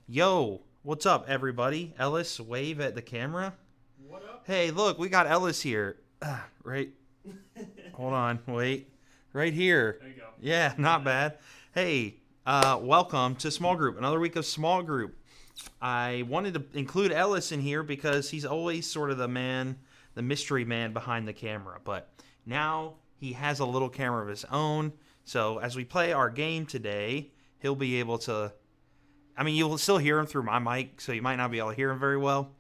Yo, what's up, everybody? Ellis, wave at the camera. What up? Hey, look, we got Ellis here. Right. Hold on, wait. Right here. There you go. Yeah, not bad. Hey, welcome to Small Group. Another week of Small Group. I wanted to include Ellis in here because he's always sort of the man, the mystery man behind the camera. But now he has a little camera of his own. So as we play our game today, he'll be able to. I mean, you'll still hear him through my mic, so you might not be able to hear him very well,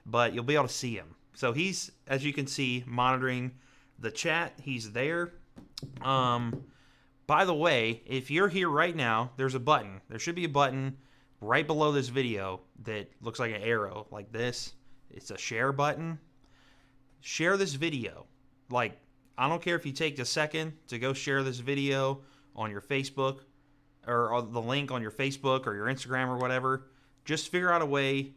but you'll be able to see him. So he's, as you can see, monitoring the chat. He's there. By the way, if you're here right now, there's a button. There should be a button right below this video that looks like an arrow, like this. It's a share button. Share this video. Like, I don't care if you take a second to go share this video on your Facebook, or the link on your Facebook or your Instagram or whatever. Just figure out a way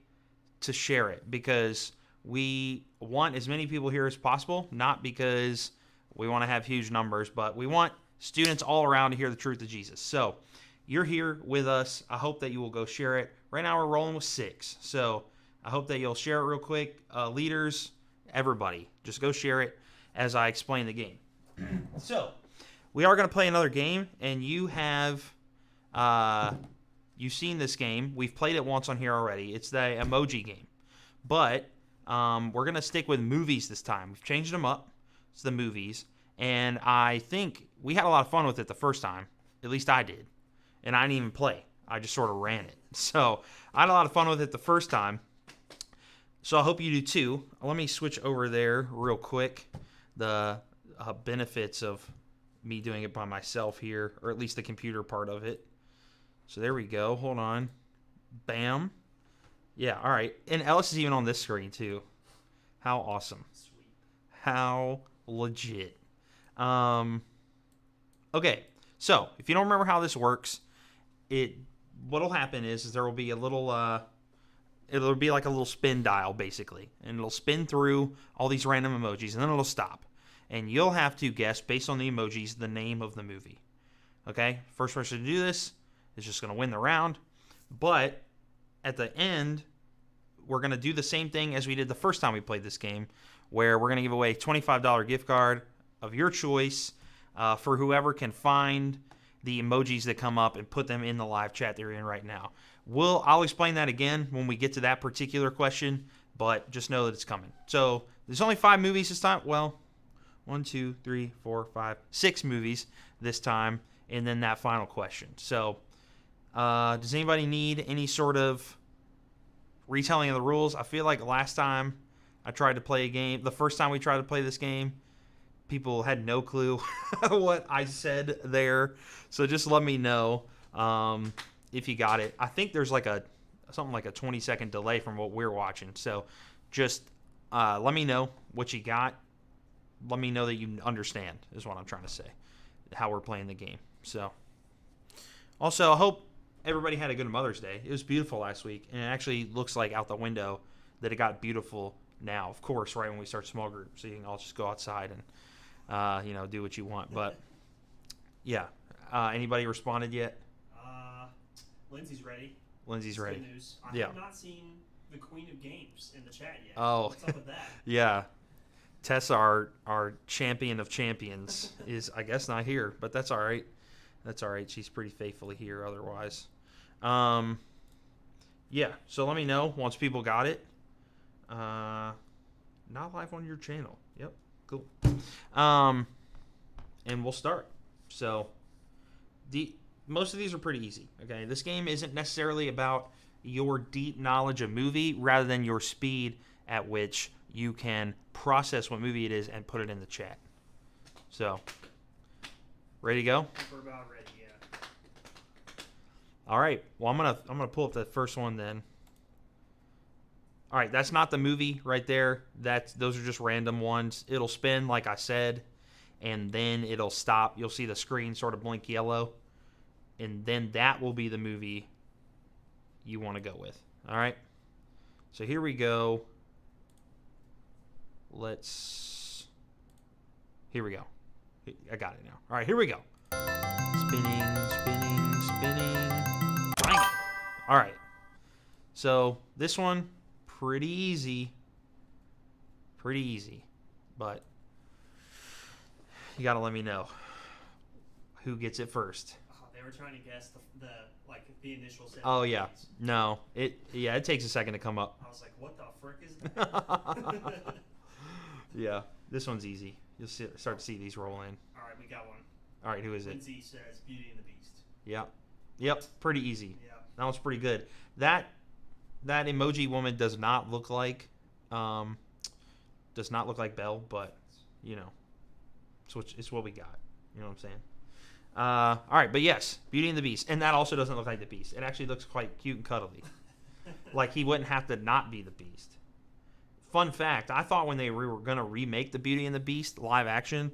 to share it because we want as many people here as possible, not because we want to have huge numbers, but we want students all around to hear the truth of Jesus. So you're here with us. I hope that you will go share it. Right now we're rolling with 6. So I hope that you'll share it real quick. Leaders, everybody, just go share it as I explain the game. So we are going to play another game, and you have... you've seen this game. We've played it once on here already. It's the emoji game. But we're going to stick with movies this time. We've changed them up. It's the movies. And I think we had a lot of fun with it the first time. At least I did. And I didn't even play. I just sort of ran it. So I had a lot of fun with it the first time. So I hope you do too. Let me switch over there real quick. The benefits of me doing it by myself here, or at least the computer part of it. So there we go. Hold on. Bam. Yeah, all right. And Ellis is even on this screen, too. How awesome. Sweet. How legit. Okay, so if you don't remember how this works, what'll happen is there will be a little, it'll be like a little spin dial, basically. And it'll spin through all these random emojis, and then it'll stop. And you'll have to guess, based on the emojis, the name of the movie. Okay? First person to do this is just going to win the round. But at the end, we're going to do the same thing as we did the first time we played this game, where we're going to give away a $25 gift card of your choice for whoever can find the emojis that come up and put them in the live chat that you're in right now. I'll explain that again when we get to that particular question, but just know that it's coming. So there's only 5 movies this time. Well, 1, 2, 3, 4, 5, 6 movies this time, and then that final question. So does anybody need any sort of retelling of the rules? I feel like last time I tried to play a game, the first time we tried to play this game, people had no clue what I said there. So just let me know if you got it. I think there's like something like a 20-second delay from what we're watching. So just let me know what you got. Let me know that you understand is what I'm trying to say, how we're playing the game. So also, I hope everybody had a good Mother's Day. It was beautiful last week, and it actually looks like out the window that it got beautiful now. Of course, right when we start small group, so you can all just go outside and do what you want. But yeah, anybody responded yet? Lindsay's ready. Lindsay's That's ready. Good news. I Yeah. have not seen the Queen of Games in the chat yet. Oh. What's up with that? Yeah. Tessa, our champion of champions, is, I guess, not here, but that's all right. That's all right. She's pretty faithfully here otherwise. Yeah, so let me know once people got it. Not live on your channel. Yep, cool. And we'll start. So most of these are pretty easy, okay? This game isn't necessarily about your deep knowledge of movie rather than your speed at which you can process what movie it is and put it in the chat. So, ready to go? We're about ready, yeah. All right. Well, I'm gonna pull up the first one then. All right, that's not the movie right there. Those are just random ones. It'll spin like I said, and then it'll stop. You'll see the screen sort of blink yellow, and then that will be the movie you want to go with. All right. So here we go. Here we go. I got it now. All right, here we go. Spinning, spinning, spinning. Bang. All right. So this one, pretty easy. Pretty easy. But you got to let me know who gets it first. Oh, they were trying to guess the initial set. Oh, yeah. No. It takes a second to come up. I was like, what the frick is that? Yeah. This one's easy. You'll start to see these roll in. All right, we got one. All right, who is it? Lindsay says Beauty and the Beast. Yep. Pretty easy. Yeah. That was pretty good. That emoji woman does not look like Belle, but it's what we got. You know what I'm saying? All right, but yes, Beauty and the Beast, and that also doesn't look like the Beast. It actually looks quite cute and cuddly. Like he wouldn't have to not be the Beast. Fun fact: I thought when they were gonna remake the Beauty and the Beast live action,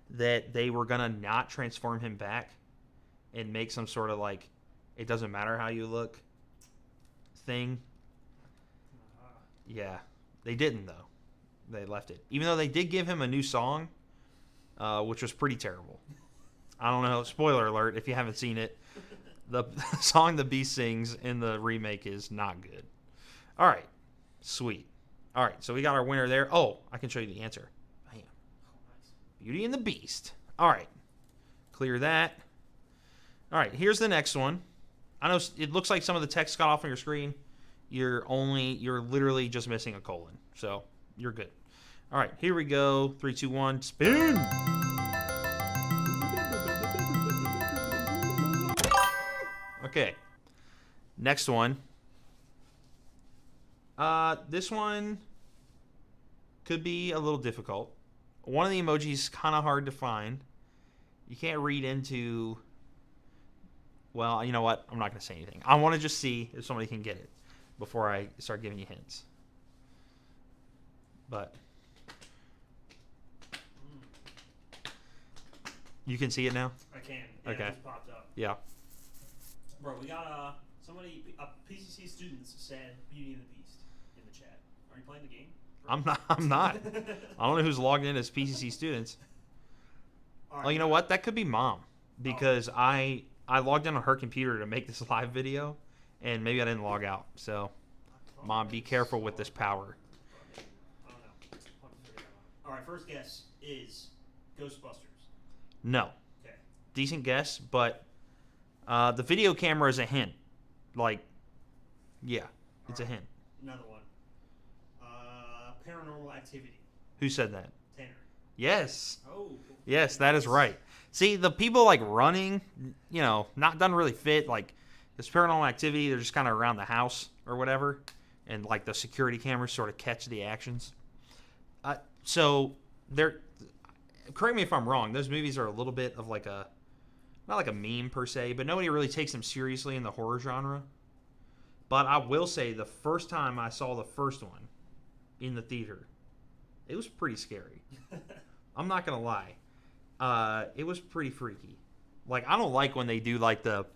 that they were gonna not transform him back, and make some sort of like, it doesn't matter how you look thing. Yeah, they didn't though. They left it, even though they did give him a new song, which was pretty terrible. I don't know. Spoiler alert if you haven't seen it. The song the Beast sings in the remake is not good. All right. Sweet. All right. So we got our winner there. Oh, I can show you the answer. Bam. Beauty and the Beast. All right. Clear that. All right. Here's the next one. I know it looks like some of the text got off on your screen. You're literally just missing a colon. So you're good. All right. Here we go. 3, 2, 1. Spin. Okay, next one. This one could be a little difficult. One of the emojis is kind of hard to find. You can't read into... Well, you know what? I'm not going to say anything. I want to just see if somebody can get it before I start giving you hints. But... You can see it now? I can. Yeah, okay. It just popped up. Yeah. Bro, we got PCC students said Beauty and the Beast in the chat. Are you playing the game? I'm not. I don't know who's logged in as PCC students. All right, Oh, you know what? That could be Mom, because I logged in on her computer to make this live video, and maybe I didn't log out. So, Mom, be careful with this power. I don't know. All right, first guess is Ghostbusters. No. Okay. Decent guess, but the video camera is a hint. Like, yeah, it's a hint. Another one. Paranormal Activity. Who said that? Tanner. Yes. Oh. Yes, that is right. See, the people like running, doesn't really fit. Like, this Paranormal Activity, they're just kind of around the house or whatever, and like the security cameras sort of catch the actions. So they're. Correct me if I'm wrong. Those movies are a little bit of like not like a meme per se, but nobody really takes them seriously in the horror genre. But I will say the first time I saw the first one in the theater, it was pretty scary. I'm not gonna lie. It was pretty freaky. Like, I don't like when they do like the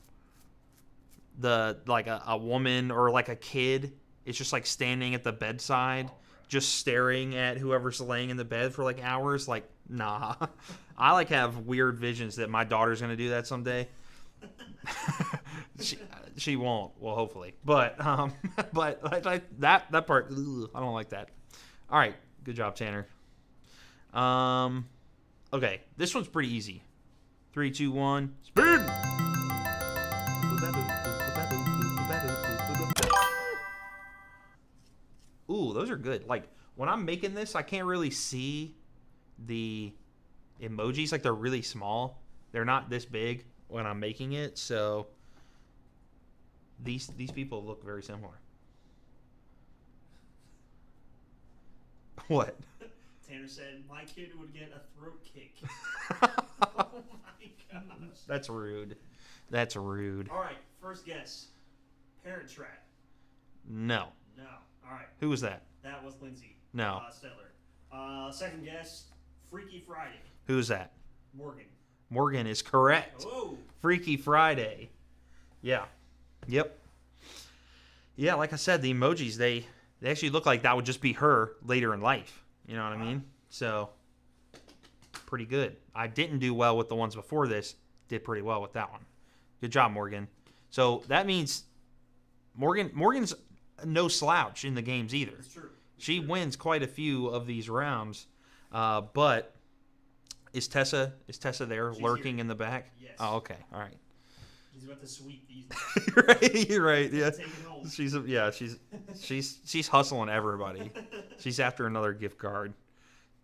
like a woman or like a kid. It's just like standing at the bedside, just staring at whoever's laying in the bed for like hours. Like, nah. I like have weird visions that my daughter's gonna do that someday. She won't. Well, hopefully. But like that part, ugh, I don't like that. All right, good job, Tanner. Okay, this one's pretty easy. 3, 2, 1, spin. Ooh, those are good. Like, when I'm making this, I can't really see the emojis. Like, they're really small. They're not this big when I'm making it, so these people look very similar. What? Tanner said, my kid would get a throat kick. Oh my gosh. That's rude. That's rude. All right, first guess. Parent Trap. No. No. All right. Who was that? That was Lindsay. No. Stetler. Second guess. Freaky Friday. Who was that? Morgan. Morgan is correct. Oh. Freaky Friday. Yeah. Yep. Yeah, like I said, the emojis, they actually look like that would just be her later in life. You know what I mean? So, pretty good. I didn't do well with the ones before this. Did pretty well with that one. Good job, Morgan. So, that means Morgan's no slouch in the games either. It's true. She wins quite a few of these rounds, but is Tessa there lurking in the back? Yes. Oh, okay, all right. He's about to sweep these. You're right. Yeah, Take it home. she's hustling everybody. She's after another gift card.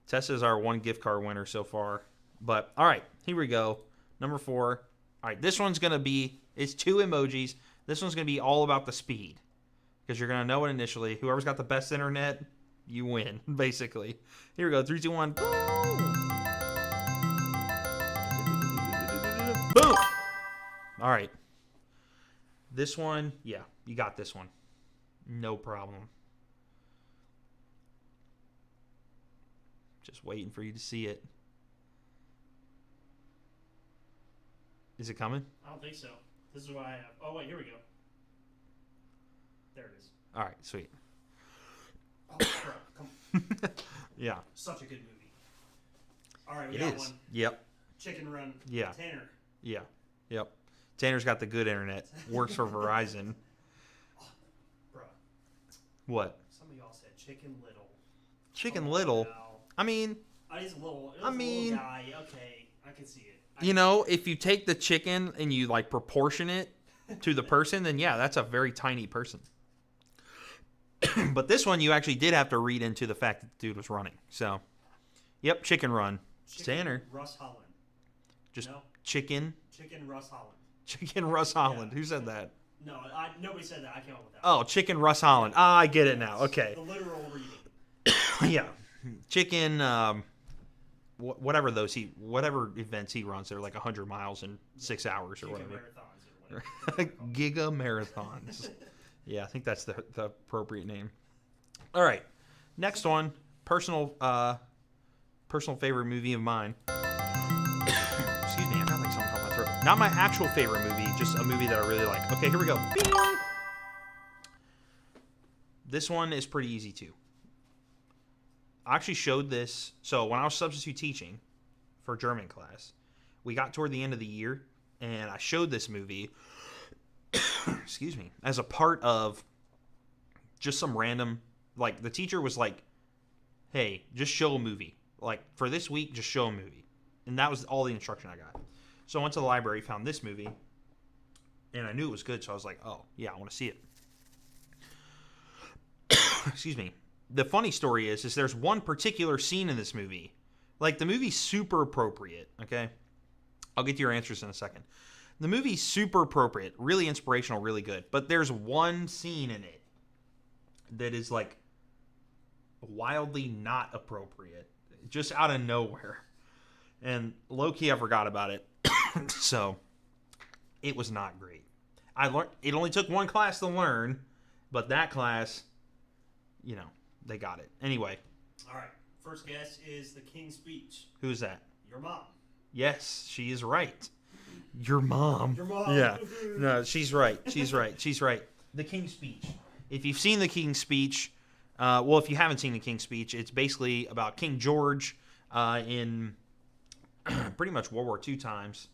Tessa's our one gift card winner so far. But all right, here we go. Number 4. All right, this one's gonna be. It's 2 emojis. This one's gonna be all about the speed, because you're gonna know it initially. Whoever's got the best internet, you win. Basically. Here we go. 3, 2, 1. Boom. All right. This one, yeah, you got this one. No problem. Just waiting for you to see it. Is it coming? I don't think so. This is what I have. Oh, wait, here we go. There it is. All right, sweet. Oh, bro, come on. Yeah. Such a good movie. All right, we It got is. one. Yep. Chicken Run. Yeah. Tanner. Yeah. Yep. Tanner's got the good internet. Works for Verizon. Bro, What? some of y'all said Chicken Little. Chicken Come on Little. now. I mean, He's a little. I mean- a little guy. Okay, I can see it. you know, if you take the chicken and you like proportion it to the person, then yeah, that's a very tiny person. But this one, you actually did have to read into the fact that the dude was running. So, yep, Chicken Run. Tanner. Russ Holland. Just No? chicken. Chicken Russ Holland. Chicken Russ Holland. Yeah. Who said that? No, nobody said that. I came up with that. Oh, Chicken Russ Holland. Ah, I get it now. Okay. The literal reading. Yeah. Chicken, whatever whatever events he runs, they're like 100 miles in 6 hours or Chicken whatever. marathons or whatever. Giga marathons. Yeah, I think that's the appropriate name. All right. Next one, personal favorite movie of mine. Excuse me, I got like something on my throat. Not my actual favorite movie, just a movie that I really like. Okay, here we go. Bing! This one is pretty easy too. I actually showed this. So when I was substitute teaching for German class, we got toward the end of the year, and I showed this movie, excuse me, as a part of just some random, like the teacher was like, hey, just show a movie. Like for this week, just show a movie. And that was all the instruction I got. So I went to the library, found this movie, and I knew it was good, so I was like, oh, yeah, I want to see it. Excuse me. The funny story is there's one particular scene in this movie. Like, the movie's super appropriate, okay? I'll get to your answers in a second. The movie's super appropriate, really inspirational, really good. But there's one scene in it that is, like, wildly not appropriate. Just out of nowhere. And low-key, I forgot about it. So, it was not great. I learned. It only took one class to learn, but that class, you know, they got it. Anyway. All right. First guess is the King's Speech. Who's that? Your mom. Yes, she is right. Your mom. Your mom. Yeah. No, she's right. She's right. She's right. The King's Speech. If you've seen the King's Speech, well, if you haven't seen the King's Speech, it's basically about King George in pretty much World War II times,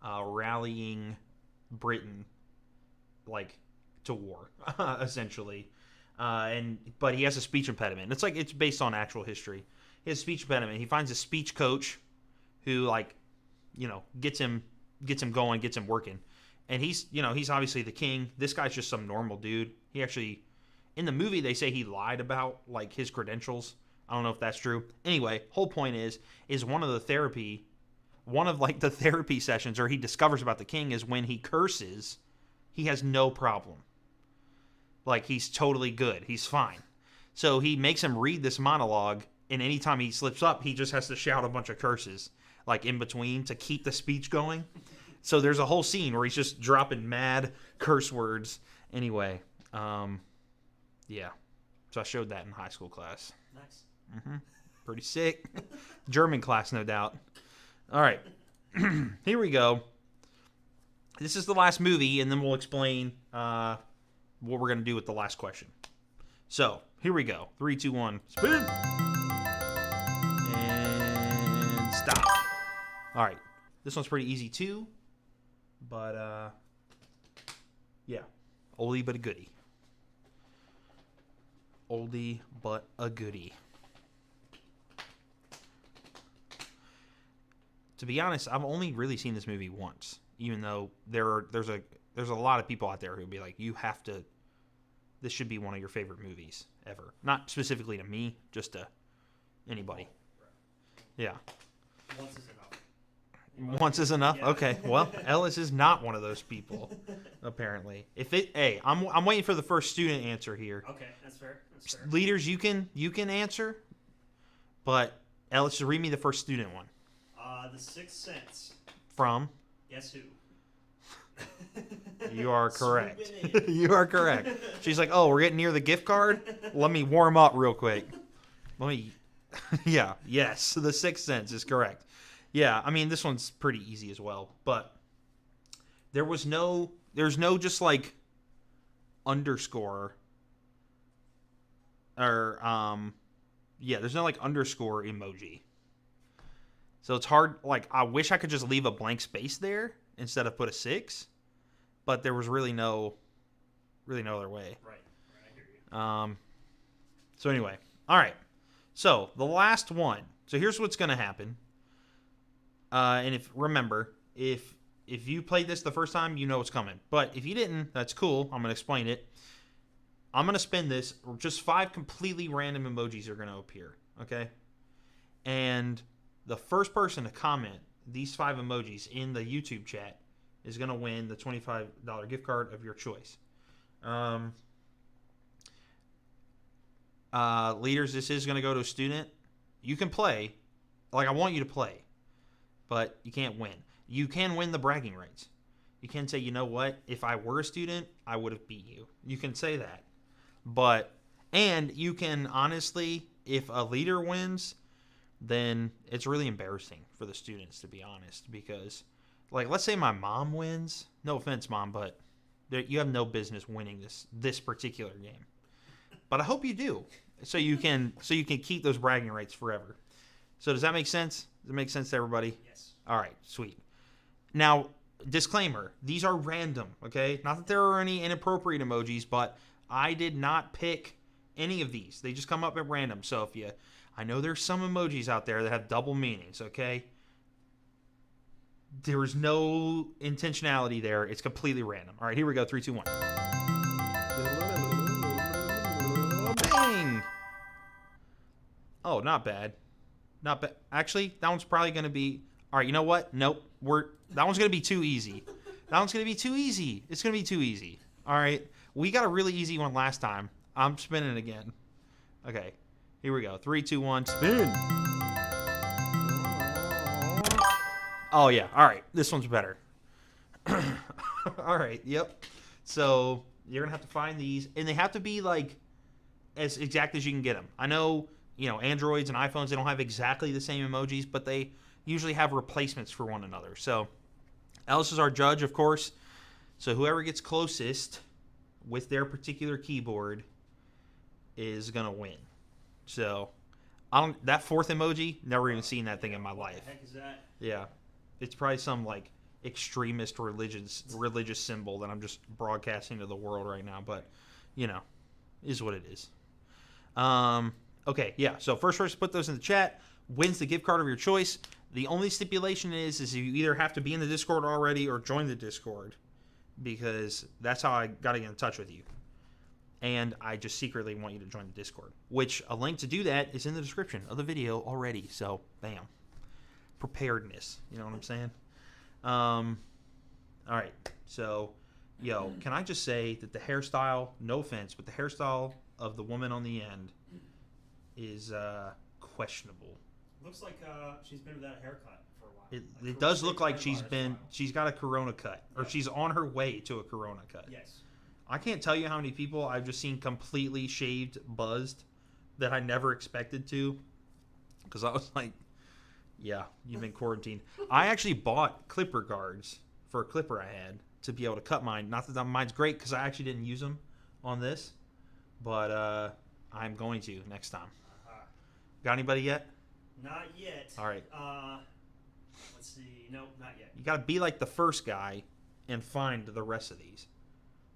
rallying Britain, like, to war, essentially. But he has a speech impediment. It's based on actual history. He has a speech impediment. He finds a speech coach who, like, you know, gets him going, gets him working. And he's obviously the king. This guy's just some normal dude. He actually, in the movie, they say he lied about, like, his credentials. I don't know if that's true. Anyway, whole point is one of the therapy sessions, or he discovers about the king, is when he curses, he has no problem. Like, he's totally good. He's fine. So he makes him read this monologue, and anytime he slips up, he just has to shout a bunch of curses, like, in between to keep the speech going. So there's a whole scene where he's just dropping mad curse words. Anyway, yeah. So I showed that in high school class. Nice. Mm-hmm. Pretty sick. German class, no doubt. All right. Here we go. This is the last movie, and then we'll explain what we're going to do with the last question. So, here we go. 3, 2, 1. Spin! And stop. All right. This one's pretty easy, too. But, yeah. Oldie but a goodie. Oldie but a goodie. To be honest, I've only really seen this movie once, even though there's a lot of people out there who'd be like, this should be one of your favorite movies ever. Not specifically to me, just to anybody. Yeah. Once is enough. Once is enough? Yeah. Okay. Well, Ellis is not one of those people, apparently. I'm waiting for the first student answer here. Okay, that's fair. Leaders, you can answer, but Ellis, just read me the first student one. The Sixth Sense. From? Guess who? You are correct. You are correct. She's like, oh, we're getting near the gift card? Let me warm up real quick. Yeah, yes, The Sixth Sense is correct. Yeah, I mean, this one's pretty easy as well, but there's no just like underscore or there's no like underscore emoji. So it's hard. Like, I wish I could just leave a blank space there instead of put a 6, but there was really no other way. Right. I hear you. So anyway, all right. So the last one. So here's what's gonna happen. And if you played this the first time, you know what's coming. But if you didn't, that's cool. I'm gonna explain it. I'm gonna spin this. Just 5 completely random emojis are gonna appear. Okay, and the first person to comment these 5 emojis in the YouTube chat is going to win the $25 gift card of your choice. Leaders, this is going to go to a student. You can play. Like, I want you to play. But you can't win. You can win the bragging rights. You can say, you know what? If I were a student, I would have beat you. You can say that. And you can, honestly, if a leader wins, then it's really embarrassing for the students, to be honest, because, like, let's say my mom wins. No offense, Mom, but you have no business winning this particular game. But I hope you do, so you can keep those bragging rights forever. So does that make sense? Does it make sense to everybody? Yes. All right, sweet. Now, disclaimer: these are random. Okay, not that there are any inappropriate emojis, but I did not pick any of these. They just come up at random. So I know there's some emojis out there that have double meanings, okay? There is no intentionality there. It's completely random. All right, here we go. 3, 2, 1. Bang! Oh, not bad. Not bad. Actually, that one's probably going to be... All right, you know what? Nope. That one's going to be too easy. That one's going to be too easy. It's going to be too easy. All right. We got a really easy one last time. I'm spinning again. Okay. Here we go. 3, 2, 1. Spin. Oh, yeah. All right. This one's better. All right. Yep. So you're going to have to find these. And they have to be, like, as exact as you can get them. I know, Androids and iPhones, they don't have exactly the same emojis, but they usually have replacements for one another. So Alice is our judge, of course. So whoever gets closest with their particular keyboard is going to win. So, that 4th emoji, never even seen that thing in my life. What the heck is that? Yeah. It's probably some, like, extremist religious symbol that I'm just broadcasting to the world right now. But, is what it is. Okay, yeah. So, first person to put those in the chat wins the gift card of your choice. The only stipulation is you either have to be in the Discord already or join the Discord, because that's how I got to get in touch with you. And I just secretly want you to join the Discord, which a link to do that is in the description of the video already. So, bam. Preparedness. You know what I'm saying? All right. So, can I just say that the hairstyle, no offense, but the hairstyle of the woman on the end is questionable. Looks like she's been without a haircut for a while. It does look like she's got a Corona cut, or she's on her way to a Corona cut. Yes. I can't tell you how many people I've just seen completely shaved, buzzed, that I never expected to. Because I was like, yeah, you've been quarantined. I actually bought clipper guards for a clipper I had to be able to cut mine. Not that mine's great, because I actually didn't use them on this. But I'm going to next time. Got anybody yet? Not yet. All right. Let's see. No, not yet. You got to be like the first guy and find the rest of these.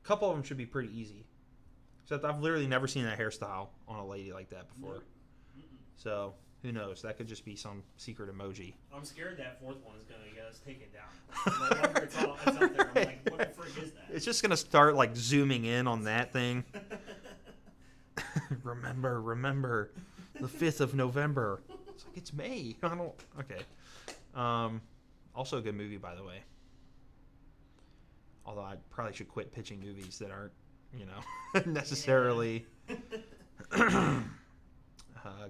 A couple of them should be pretty easy. Except I've literally never seen that hairstyle on a lady like that before. Nope. Mm-mm. So who knows? That could just be some secret emoji. I'm scared that fourth one is going to get us taken down. No wonder it's up there. I'm like, what the frick is that? It's just gonna start like zooming in on that thing. remember, the 5th of November. It's like it's May. I don't. Okay. Also a good movie, by the way. Although I probably should quit pitching movies that aren't, necessarily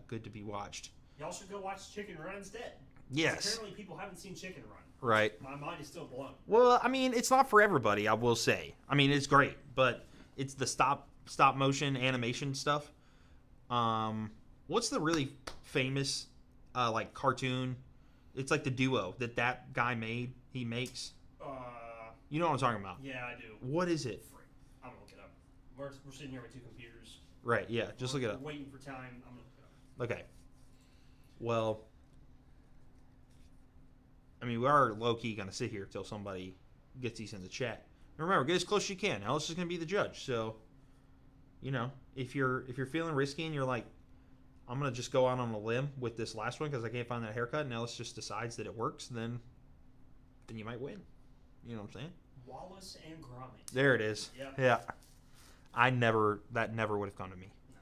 good to be watched. Y'all should go watch Chicken Run instead. Yes. Apparently people haven't seen Chicken Run. Right. My mind is still blown. Well, I mean, it's not for everybody, I will say. I mean, it's great, but it's the stop motion animation stuff. What's the really famous like cartoon? It's like the duo that guy made. He makes. You know what I'm talking about? Yeah, I do. What is it? Frick. I'm gonna look it up. We're sitting here with two computers. Right. Yeah. Just look it up. We're waiting for time. I'm gonna look it up. Okay. Well, I mean, we are low key gonna sit here till somebody gets these in the chat. And remember, get as close as you can. Alice is gonna be the judge. So, if you're feeling risky and you're like, I'm gonna just go out on a limb with this last one because I can't find that haircut, and Alice just decides that it works, then you might win. You know what I'm saying? Wallace and Gromit. There it is. Yep. Yeah. That never would have come to me. No.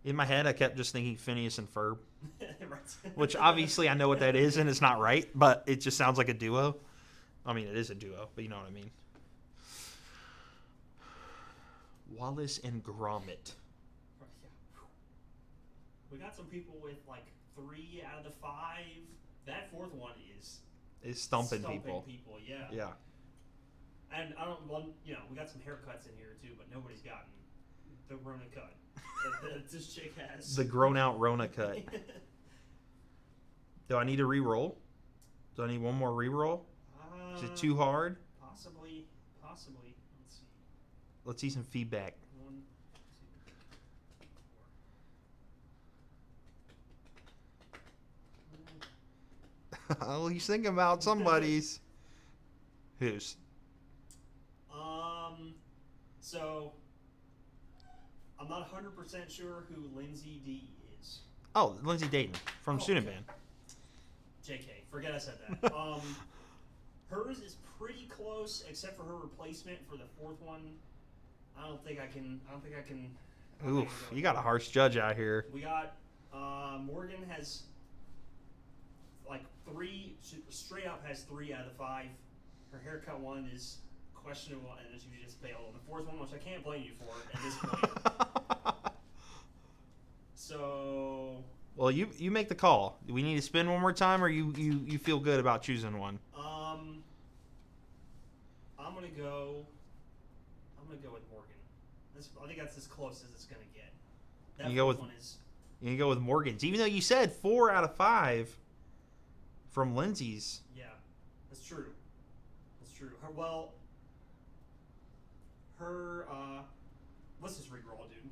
In my head, I kept just thinking Phineas and Ferb, Right. which obviously I know what that is, and it's not right, but it just sounds like a duo. I mean, it is a duo, but you know what I mean. Wallace and Gromit. We got some people with like 3 out of the 5. That fourth one is Stumping people. Yeah. Yeah. And we got some haircuts in here too, but nobody's gotten the Rona cut that this chick has. The grown out Rona cut. Do I need to re-roll? Do I need one more re-roll? Is it too hard? Possibly. Let's see some feedback. 1, 2, 3, 4. Oh, he's thinking about somebody's. Whose? So I'm not 100% sure who Lindsay D is. Oh, Lindsay Dayton from Student Band. JK, forget I said that. Hers is pretty close, except for her replacement for the fourth one. I don't think I can. Oof, you got a harsh judge out here. We got Morgan has like 3 straight up has 3 out of the 5. Her haircut one is questionable, and then she just failed on the fourth one, which I can't blame you for at this point. So. Well, you make the call. Do we need to spin one more time, or you feel good about choosing one? I'm gonna go with Morgan. I think that's as close as it's gonna get. That fourth one is. You can go with Morgan's, even though you said 4 out of 5 from Lindsay's. Yeah, that's true. Let's just re-roll, dude.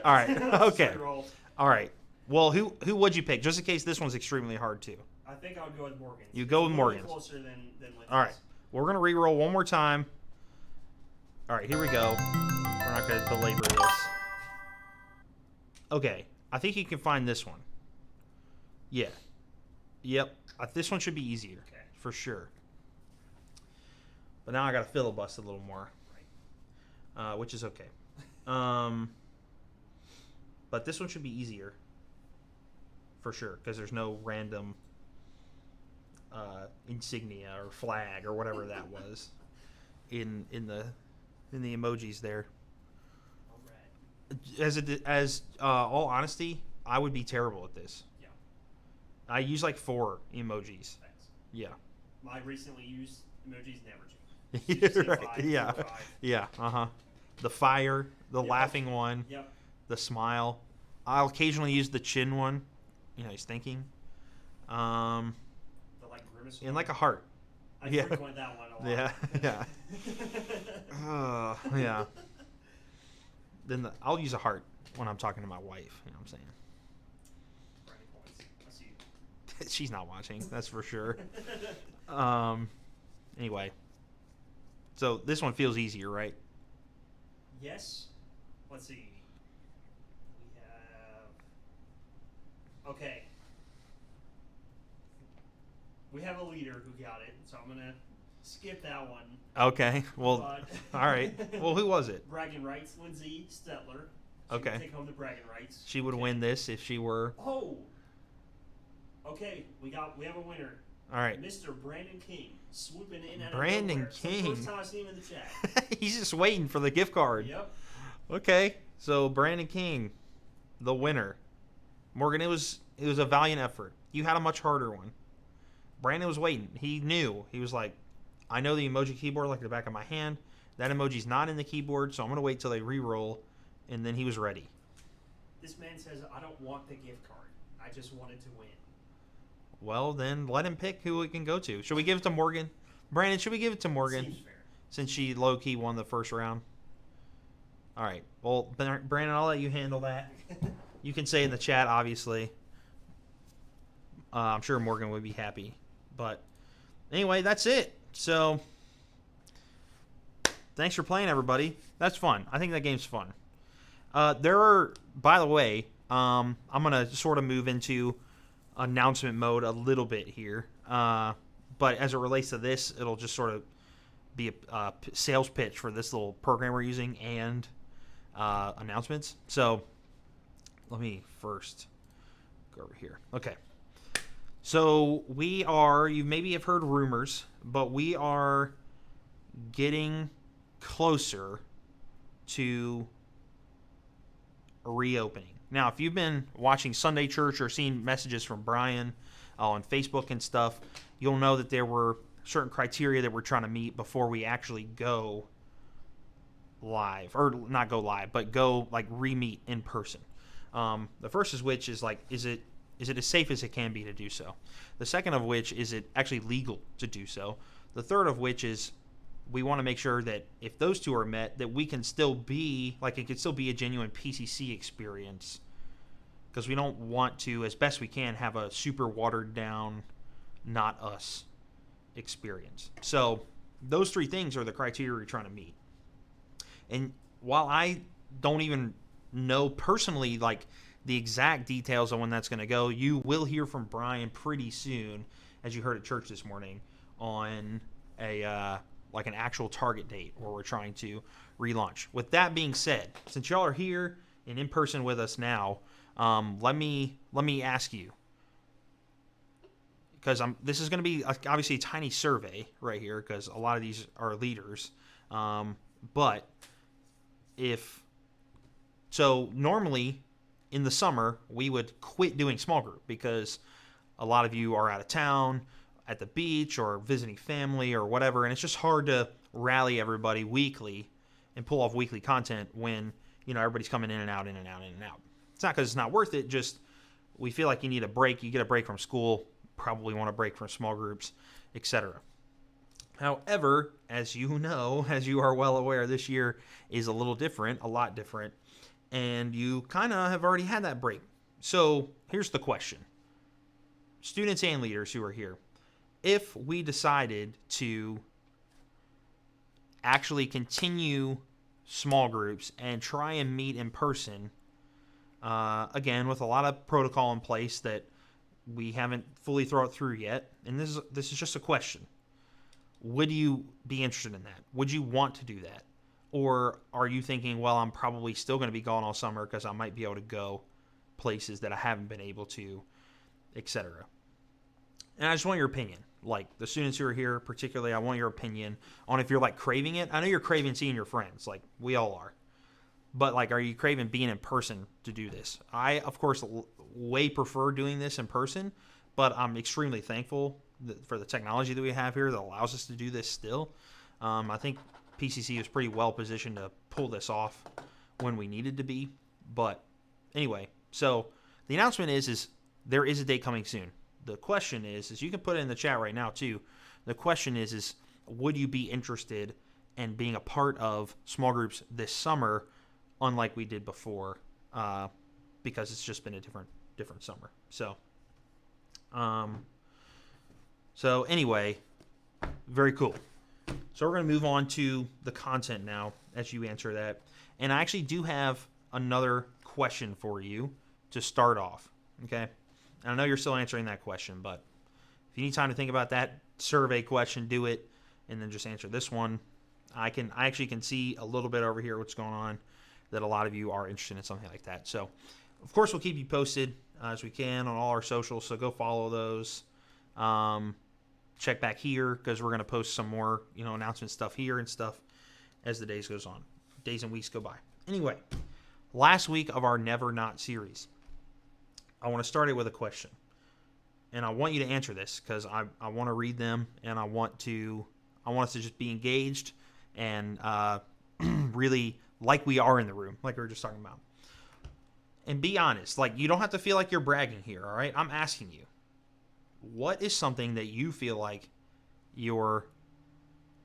All right. Okay. Re-roll. All right. Well, who would you pick? Just in case this one's extremely hard too. I think I would go with Morgan. You go with Morgan. Closer than Lindsay's. All right. We're gonna re-roll one more time. All right. Here we go. We're not gonna belabor this. Okay. I think you can find this one. Yeah. Yep. This one should be easier. Okay. For sure. But now I gotta filibust a little more. Right. Which is okay. But this one should be easier. For sure, because there's no random insignia or flag or whatever that was in the emojis there. All right. As all honesty, I would be terrible at this. Yeah. I use like 4 emojis. Thanks. Yeah. My recently used emojis never change. Right. 5, Yeah. 4, 5. Yeah. The fire, the Yep. laughing one, Yep. the smile. I'll occasionally use the chin one. He's thinking. The like grimace one. And like a heart. I Yeah. frequent that one a lot. Yeah. Yeah. Then I'll use a heart when I'm talking to my wife. You know what I'm saying? Brownie points. I see you. She's not watching, that's for sure. Anyway. So this one feels easier, right? Yes. let's see. We have. Okay. We have a leader who got it, so I'm gonna skip that one. Okay. Well, But all right. Well, who was it? bragging rights, Lindsay Stetler. She Okay. would take home the bragging rights. She would win this if she were. Oh. Okay, we have a winner. All right. Mr. Brandon King swooping in out Brandon of nowhere. King. First time I see him in the chat. He's just waiting for the gift card. Yep. Okay. So Brandon King, the winner. Morgan, it was a valiant effort. You had a much harder one. Brandon was waiting. He knew. He was like, I know the emoji keyboard like the back of my hand. That emoji's not in the keyboard, so I'm going to wait till they re-roll. And then he was ready. This man says, I don't want the gift card. I just wanted to win. Well, then let him pick who it can go to. Should we give it to Morgan? Brandon, should we give it to Morgan? Seems fair. Since she low-key won the first round. All right. Well, Brandon, I'll let you handle that. You can say in the chat, obviously. I'm sure Morgan would be happy. But anyway, that's it. So thanks for playing, everybody. That's fun. I think that game's fun. There are, by the way, I'm going to sort of move into announcement mode a little bit here. But as it relates to this, it'll just sort of be a sales pitch for this little program we're using and announcements. So let me first go over here. Okay. So you maybe have heard rumors, but we are getting closer to a reopening. Now, if you've been watching Sunday Church or seen messages from Brian on Facebook and stuff, you'll know that there were certain criteria that we're trying to meet before we actually go live, or not go live, but go like re-meet in person. The first is which is like, is it as safe as it can be to do so? The second of which is it actually legal to do so? The third of which is we want to make sure that if those two are met, that we can still be, like it could still be a genuine PCC experience. Because we don't want to, as best we can, have a super watered down, not us experience. So those three things are the criteria we're trying to meet. And while I don't even know personally, like, the exact details on when that's going to go, you will hear from Brian pretty soon, as you heard at church this morning, on a like an actual target date where we're trying to relaunch. With that being said, since y'all are here and in person with us now, let me ask you, because this is going to be obviously a tiny survey right here, because a lot of these are leaders, but normally in the summer, we would quit doing small group because a lot of you are out of town, at the beach, or visiting family or whatever, and it's just hard to rally everybody weekly and pull off weekly content when, everybody's coming in and out, in and out, in and out. It's not because it's not worth it, just we feel like you need a break. You get a break from school, probably want a break from small groups, etc. However, as you know, as you are well aware, this year is a little different, a lot different. And you kind of have already had that break. So here's the question. Students and leaders who are here, if we decided to actually continue small groups and try and meet in person, again, with a lot of protocol in place that we haven't fully thought through yet, and this is just a question. Would you be interested in that? Would you want to do that? Or are you thinking, well, I'm probably still going to be gone all summer because I might be able to go places that I haven't been able to, etc. And I just want your opinion. Like, the students who are here, particularly, I want your opinion on if you're, like, craving it. I know you're craving seeing your friends. Like, we all are. But, like, are you craving being in person to do this? I, of course, way prefer doing this in person, but I'm extremely thankful for the technology that we have here that allows us to do this still. I think PCC was pretty well positioned to pull this off when we needed to be. But anyway, so the announcement is there is a date coming soon. The question is you can put it in the chat right now too. The question is would you be interested in being a part of small groups this summer, unlike we did before, because it's just been a different summer. So anyway, very cool. So we're going to move on to the content now as you answer that. And I actually do have another question for you to start off. Okay? And I know you're still answering that question, but if you need time to think about that survey question, do it, and then just answer this one. I actually can see a little bit over here what's going on, that a lot of you are interested in something like that. So, of course, we'll keep you posted as we can on all our socials. So go follow those. Check back here because we're going to post some more, announcement stuff here and stuff as the days and weeks go by. Anyway, last week of our Never Not series, I want to start it with a question. And I want you to answer this because I want to read them, and I want us to just be engaged and really like we are in the room, like we were just talking about. And be honest. Like, you don't have to feel like you're bragging here, all right? I'm asking you. What is something that you feel like you're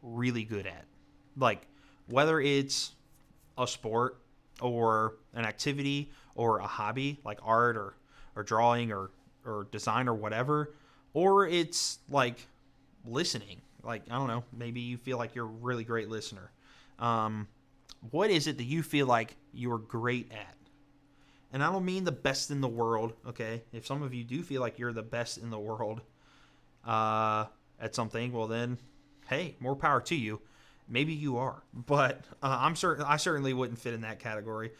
really good at? Like, whether it's a sport or an activity or a hobby, like art or drawing or design or whatever, or it's like listening. Like, I don't know, maybe you feel like you're a really great listener. What is it that you feel like you're great at? And I don't mean the best in the world, okay? If some of you do feel like you're the best in the world at something, well then, hey, more power to you. Maybe you are, but I certainly wouldn't fit in that category.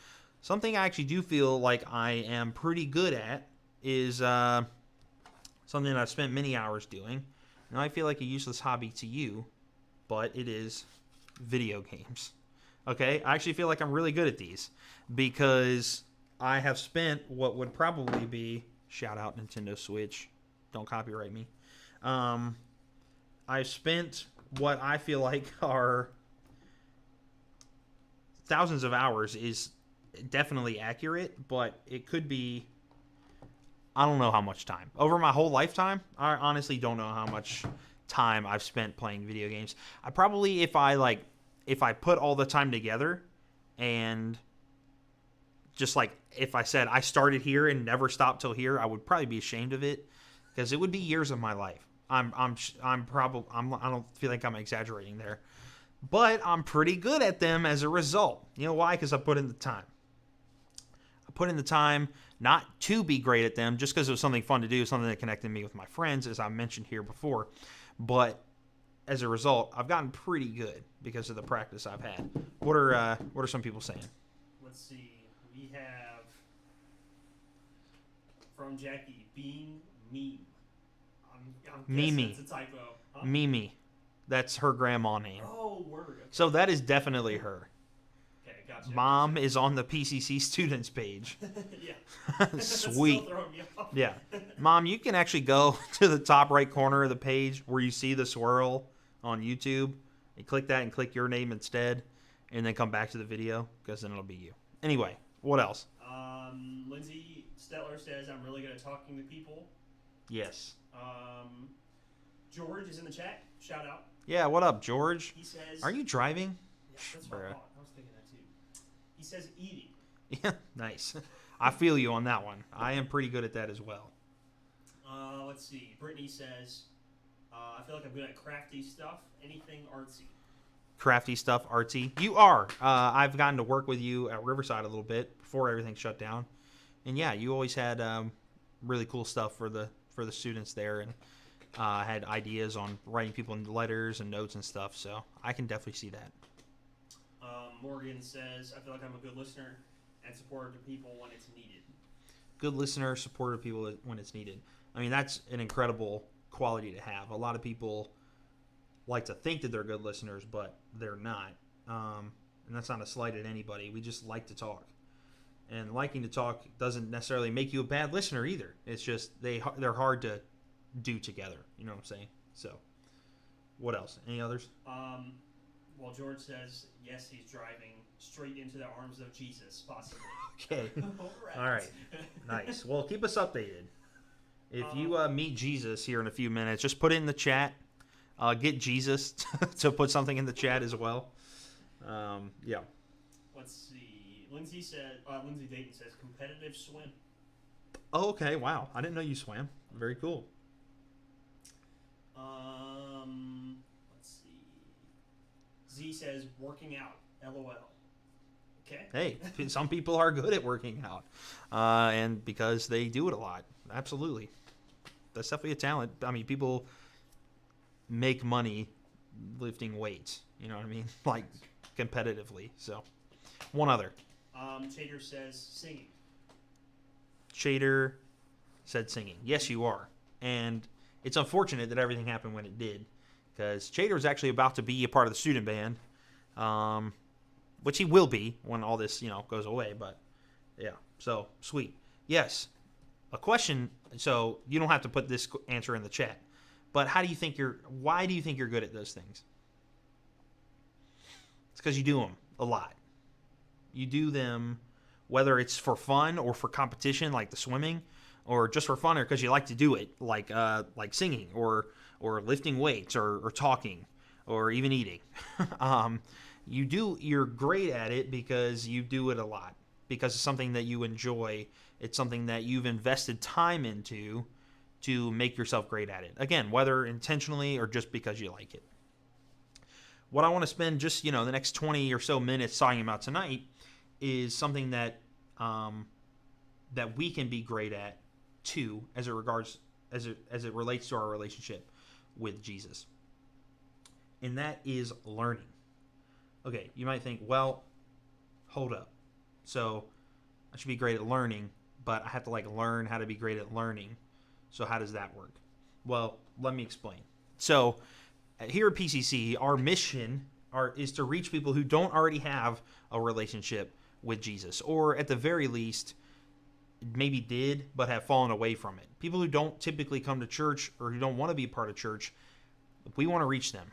Something I actually do feel like I am pretty good at is something that I've spent many hours doing. Now I feel like a useless hobby to you, but it is video games. Okay? I actually feel like I'm really good at these because I have spent what would probably be, shout out Nintendo Switch, don't copyright me. I've spent what I feel like are thousands of hours is definitely accurate, but it could be, I don't know how much time. Over my whole lifetime, I honestly don't know how much time I've spent playing video games. I probably, if I put all the time together and just like if I said I started here and never stopped till here, I would probably be ashamed of it because it would be years of my life. I don't feel like I'm exaggerating there, but I'm pretty good at them as a result. You know why? Because I put in the time. I put in the time not to be great at them, just because it was something fun to do, something that connected me with my friends, as I mentioned here before. But as a result, I've gotten pretty good because of the practice I've had. What are some people saying? Let's see. We have from Jackie, being meme. I'm guessing Mimi. it's a typo. Huh? Mimi. That's her grandma name. Oh, word. Okay. So that is definitely her. Okay, gotcha. Mom is on the PCC students page. Yeah. Sweet. Still throwing me off. Yeah. Mom, you can actually go to the top right corner of the page where you see the swirl on YouTube and click that and click your name instead and then come back to the video because then it'll be you. Anyway, what else? Lindsay Stetler says, I'm really good at talking to people. Yes. George is in the chat. Shout out. Yeah, what up, George? He says... Are you driving? Yeah, that's what I thought. I was thinking that too. He says eating. Yeah, nice. I feel you on that one. I am pretty good at that as well. Let's see. Brittany says, I feel like I'm good at crafty stuff. Anything artsy. Crafty stuff, artsy. You are. I've gotten to work with you at Riverside a little bit before everything shut down. And yeah, you always had really cool stuff for the students there, and had ideas on writing people letters and notes and stuff. So I can definitely see that. Morgan says, I feel like I'm a good listener and supportive to people when it's needed. Good listener, supportive people when it's needed. I mean, that's an incredible quality to have. A lot of people like to think that they're good listeners, but they're not. And that's not a slight at anybody. We just like to talk. And liking to talk doesn't necessarily make you a bad listener either. It's just they're hard to do together. You know what I'm saying? So, what else? Any others? Well, George says, yes, he's driving straight into the arms of Jesus, possibly. Okay. All right. Nice. Well, keep us updated. If you meet Jesus here in a few minutes, just put it in the chat. Get Jesus to put something in the chat as well. Yeah. Let's see. Lindsay Dayton says competitive swim. Oh, okay. Wow. I didn't know you swam. Very cool. Let's see. Z says working out. LOL. Okay. Hey, some people are good at working out, and because they do it a lot. Absolutely, that's definitely a talent. I mean, people make money lifting weights. You know what I mean? Like competitively. So, one other. Chater says singing. Shader said singing. Yes, you are. And it's unfortunate that everything happened when it did, because Chater is actually about to be a part of the student band, which he will be when all this, goes away. But yeah, so sweet. Yes, a question. So you don't have to put this answer in the chat. But why do you think you're good at those things? It's because you do them a lot. You do them whether it's for fun or for competition, like the swimming, or just for fun or because you like to do it, like singing or lifting weights or talking or even eating. You're great at it because you do it a lot, because it's something that you enjoy. It's something that you've invested time into to make yourself great at it. Again, whether intentionally or just because you like it. What I want to spend just, the next 20 or so minutes talking about tonight is something that that we can be great at too, as it relates to our relationship with Jesus. And that is learning. Okay, you might think, well, hold up. So I should be great at learning, but I have to learn how to be great at learning. So how does that work? Well, let me explain. So here at PCC, our mission is to reach people who don't already have a relationship with Jesus, or at the very least, maybe did but have fallen away from it. People who don't typically come to church or who don't want to be a part of church, we want to reach them.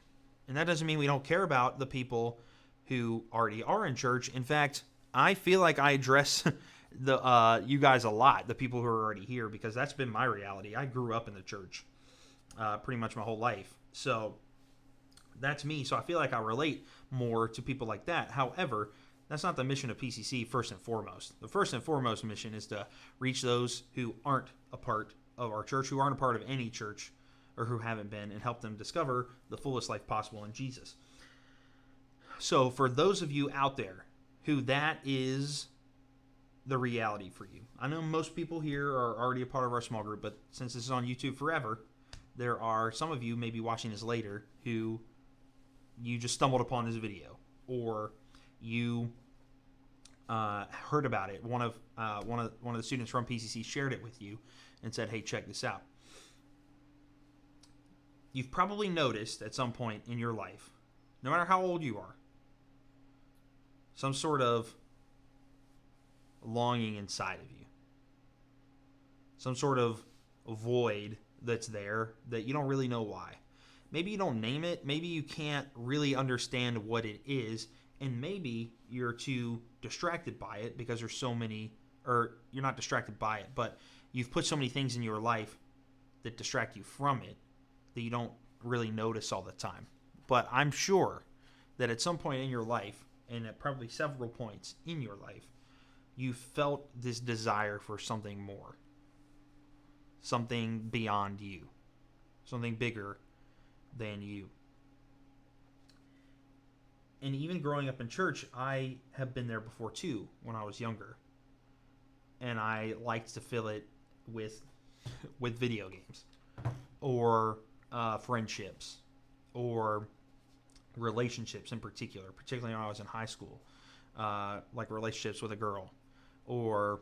And that doesn't mean we don't care about the people who already are in church. In fact, I feel like I address you guys a lot, the people who are already here, because that's been my reality. I grew up in the church pretty much my whole life. So that's me. So I feel like I relate more to people like that. However, that's not the mission of PCC first and foremost. The first and foremost mission is to reach those who aren't a part of our church, who aren't a part of any church, or who haven't been, and help them discover the fullest life possible in Jesus. So for those of you out there who that is the reality for you, I know most people here are already a part of our small group, but since this is on YouTube forever, there are some of you maybe watching this later who you just stumbled upon this video, or you heard about it. One of the students from PCC shared it with you and said, "Hey, check this out." You've probably noticed at some point in your life, no matter how old you are, some sort of longing inside of you, some sort of void that's there that you don't really know why. Maybe you don't name it. Maybe you can't really understand what it is. And maybe you're too distracted by it because there's so many, or you're not distracted by it, but you've put so many things in your life that distract you from it that you don't really notice all the time. But I'm sure that at some point in your life, and at probably several points in your life, you felt this desire for something more, something beyond you, something bigger than you. And even growing up in church, I have been there before too when I was younger. And I liked to fill it with video games, or friendships, or relationships in particular, particularly when I was in high school, like relationships with a girl, or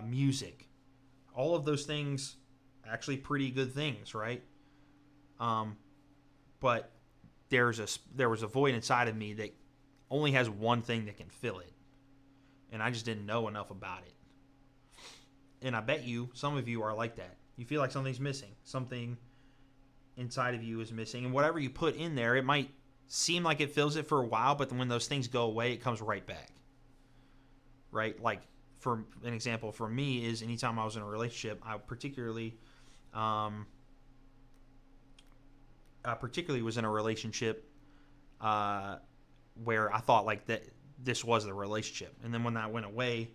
music. All of those things, actually pretty good things, right? But there was a void inside of me that only has one thing that can fill it, and I just didn't know enough about it. And I bet you, some of you are like that. You feel like something's missing. Something inside of you is missing, and whatever you put in there, it might seem like it fills it for a while, but when those things go away, it comes right back. Right? Like, for an example, for me is anytime I was in a relationship, I particularly was in a relationship where I thought like that this was the relationship, and then when that went away,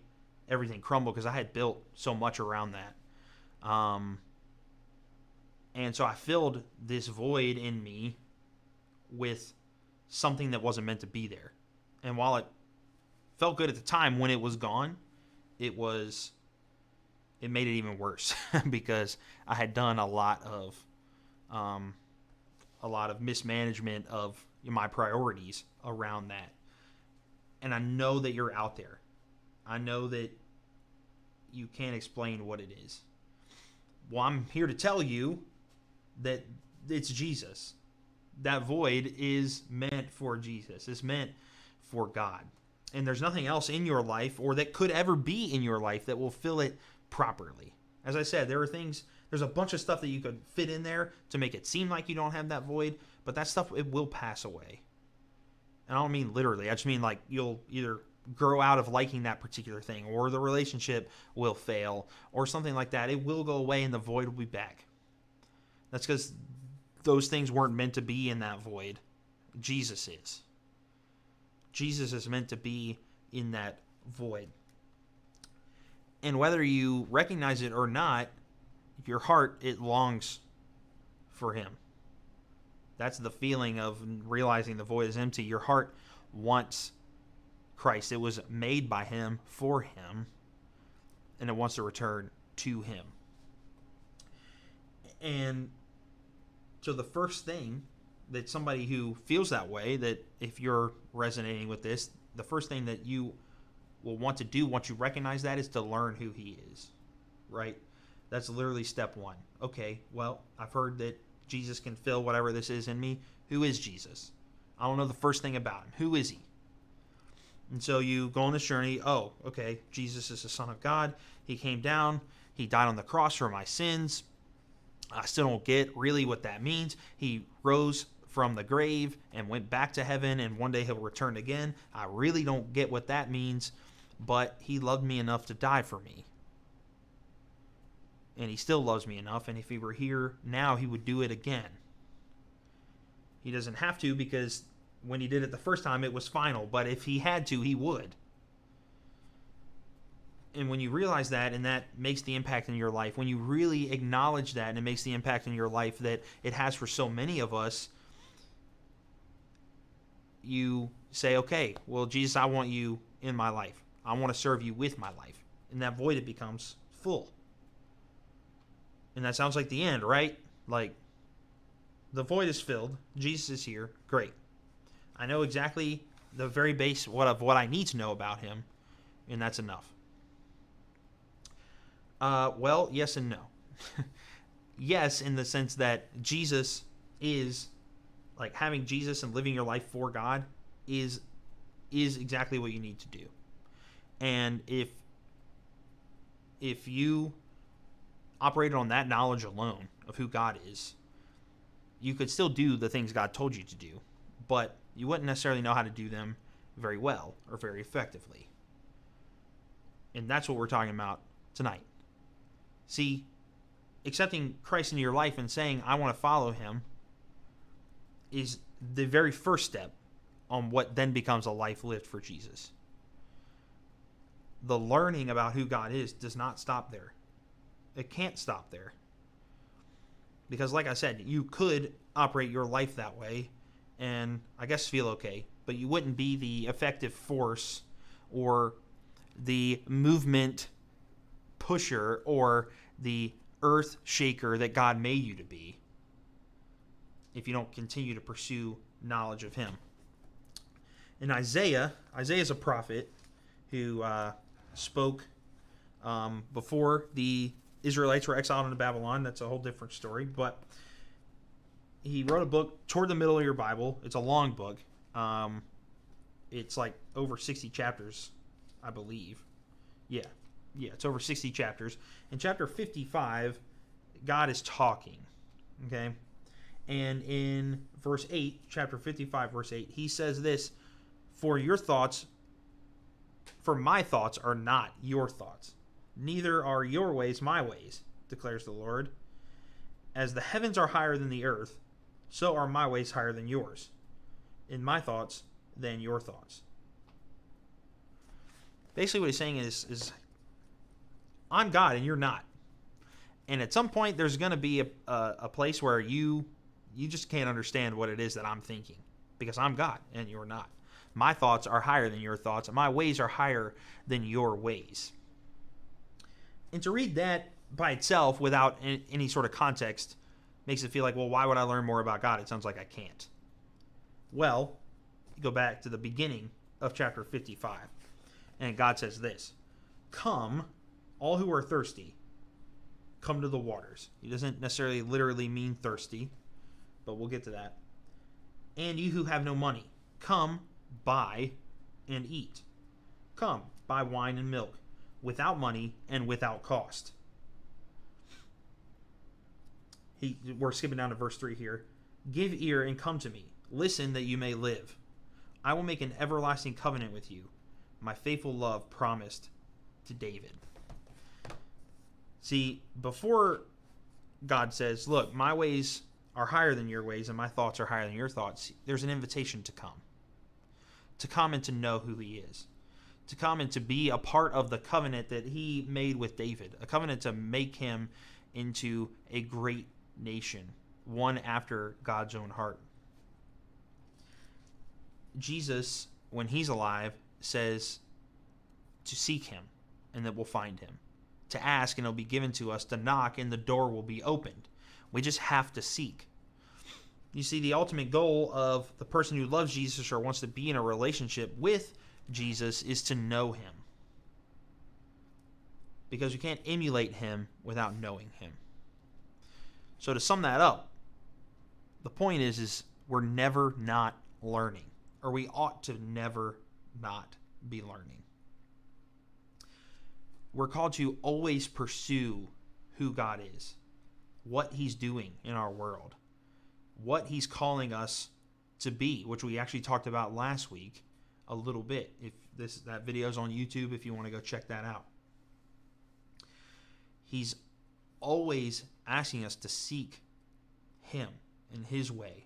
everything crumbled because I had built so much around that, and so I filled this void in me with something that wasn't meant to be there. And while it felt good at the time, when it was gone, it made it even worse because I had done a lot of mismanagement of my priorities around that. And I know that you're out there. I know that you can't explain what it is. Well, I'm here to tell you that it's Jesus. That void is meant for Jesus. It's meant for God. And there's nothing else in your life, or that could ever be in your life, that will fill it properly. As I said, there's a bunch of stuff that you could fit in there to make it seem like you don't have that void, but that stuff, it will pass away. And I don't mean literally. I just mean like you'll either grow out of liking that particular thing, or the relationship will fail, or something like that. It will go away and the void will be back. That's because those things weren't meant to be in that void. Jesus is. Jesus is meant to be in that void. And whether you recognize it or not, your heart, it longs for him. That's the feeling of realizing the void is empty. Your heart wants Christ. It was made by him for him, and it wants to return to him. And so the first thing that somebody who feels that way, that if you're resonating with this, the first thing that you will want to do once you recognize that is to learn who he is, right? That's literally step one. Okay, well, I've heard that Jesus can fill whatever this is in me. Who is Jesus? I don't know the first thing about him. Who is he? And so you go on this journey. Oh, okay, Jesus is the Son of God. He came down. He died on the cross for my sins. I still don't get really what that means. He rose from the grave and went back to heaven, and one day he'll return again. I really don't get what that means, but he loved me enough to die for me. And he still loves me enough, and if he were here now, he would do it again. He doesn't have to, because when he did it the first time, it was final, but if he had to, he would. And when you realize that, and that makes the impact in your life, when you really acknowledge that and it makes the impact in your life that it has for so many of us, you say, okay, well, Jesus, I want you in my life. I want to serve you with my life. And that void, it becomes full. And that sounds like the end, right? Like, the void is filled. Jesus is here. Great. I know exactly the very base of what I need to know about him, and that's enough. Well, yes and no. Yes, in the sense that Jesus is, like, having Jesus and living your life for God is exactly what you need to do. And if you operated on that knowledge alone of who God is, you could still do the things God told you to do, but you wouldn't necessarily know how to do them very well or very effectively. And that's what we're talking about tonight. See, accepting Christ into your life and saying, I want to follow him, is the very first step on what then becomes a life lived for Jesus. The learning about who God is does not stop there. It can't stop there. Because like I said, you could operate your life that way and I guess feel okay, but you wouldn't be the effective force or the movement pusher or the earth shaker that God made you to be if you don't continue to pursue knowledge of him. And Isaiah is a prophet who spoke before the Israelites were exiled into Babylon. That's a whole different story. But he wrote a book toward the middle of your Bible. It's a long book. It's like over 60 chapters, I believe. Yeah, it's over 60 chapters. In chapter 55, God is talking. Okay? And in verse 8, chapter 55, verse 8, he says this, for my thoughts are not your thoughts. Neither are your ways my ways, declares the Lord. As the heavens are higher than the earth, so are my ways higher than yours, and my thoughts than your thoughts. Basically what he's saying is I'm God and you're not. And at some point there's going to be a place where you just can't understand what it is that I'm thinking, because I'm God and you're not. My thoughts are higher than your thoughts. My ways are higher than your ways. And to read that by itself without any sort of context makes it feel like, well, why would I learn more about God? It sounds like I can't. Well, go back to the beginning of chapter 55. And God says this, come, all who are thirsty, come to the waters. He doesn't necessarily literally mean thirsty, but we'll get to that. And you who have no money, come, buy and eat. Come, buy wine and milk, without money and without cost. We're skipping down to verse 3 here. Give ear and come to me. Listen that you may live. I will make an everlasting covenant with you, my faithful love promised to David. See, before God says, look, my ways are higher than your ways and my thoughts are higher than your thoughts, there's an invitation to come. To come and to know who he is. To come and to be a part of the covenant that he made with David. A covenant to make him into a great nation, one after God's own heart. Jesus, when he's alive, says to seek him and that we'll find him. To ask and it'll be given to us. To knock and the door will be opened. We just have to seek. You see, the ultimate goal of the person who loves Jesus or wants to be in a relationship with Jesus is to know him. Because you can't emulate him without knowing him. So to sum that up, the point is we're never not learning. Or we ought to never not be learning. We're called to always pursue who God is. What he's doing in our world. What he's calling us to be, which we actually talked about last week a little bit. If that video's on YouTube, if you want to go check that out. He's always asking us to seek him in his way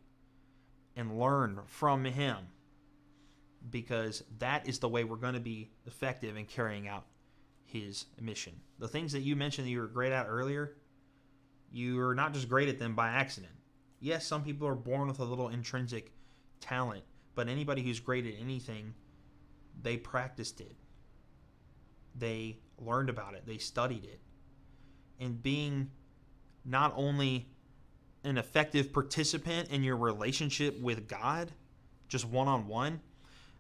and learn from him, because that is the way we're going to be effective in carrying out his mission. The things that you mentioned that you were great at earlier, you're not just great at them by accident. Yes, some people are born with a little intrinsic talent, but anybody who's great at anything, they practiced it. They learned about it. They studied it. And being not only an effective participant in your relationship with God, just one-on-one,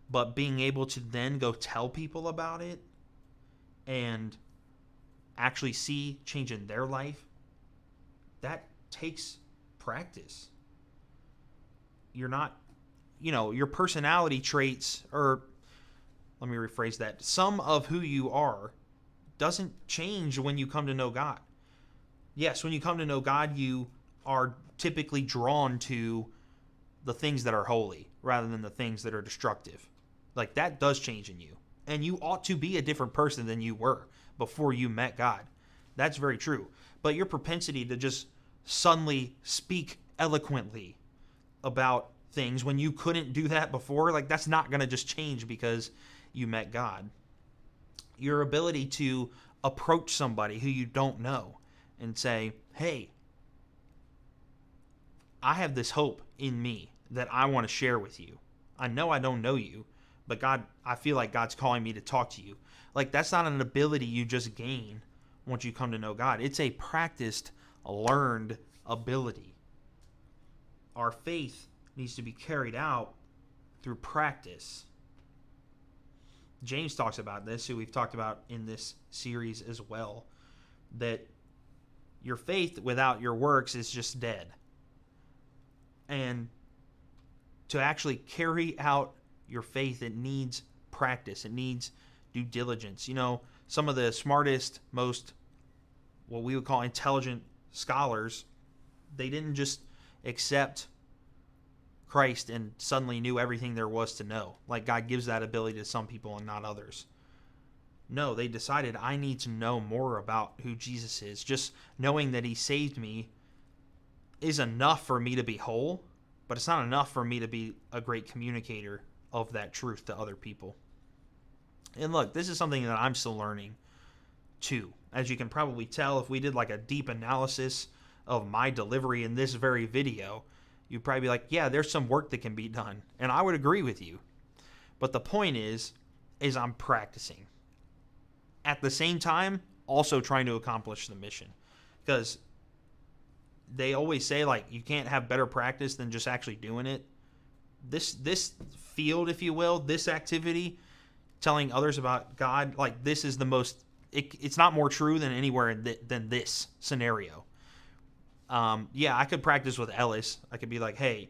but being able to then go tell people about it and actually see change in their life, that takes practice. You're not, your personality traits, or let me rephrase that, some of who you are doesn't change when you come to know God. Yes, when you come to know God, you are typically drawn to the things that are holy rather than the things that are destructive. Like, that does change in you. And you ought to be a different person than you were before you met God. That's very true. But your propensity to just suddenly speak eloquently about things when you couldn't do that before, like, that's not going to just change because you met God. Your ability to approach somebody who you don't know and say, hey, I have this hope in me that I want to share with you. I know I don't know you, but God, I feel like God's calling me to talk to you. Like, that's not an ability you just gain once you come to know God. It's a practiced, learned ability. Our faith needs to be carried out through practice. James talks about this, who we've talked about in this series as well, that your faith without your works is just dead. And to actually carry out your faith, it needs practice. It needs due diligence. Some of the smartest, most, what we would call intelligent scholars, they didn't just accept Christ and suddenly knew everything there was to know. Like, God gives that ability to some people and not others. No, they decided, I need to know more about who Jesus is. Just knowing that he saved me is enough for me to be whole, but it's not enough for me to be a great communicator of that truth to other people. And look, this is something that I'm still learning too. As you can probably tell, if we did like a deep analysis of my delivery in this very video, you'd probably be like, yeah, there's some work that can be done. And I would agree with you. But the point is I'm practicing. At the same time, also trying to accomplish the mission. Because they always say, like, you can't have better practice than just actually doing it. This field, if you will, this activity, telling others about God, like, this is the most, it's not more true than anywhere than this scenario. Yeah, I could practice with Ellis. I could be like, hey,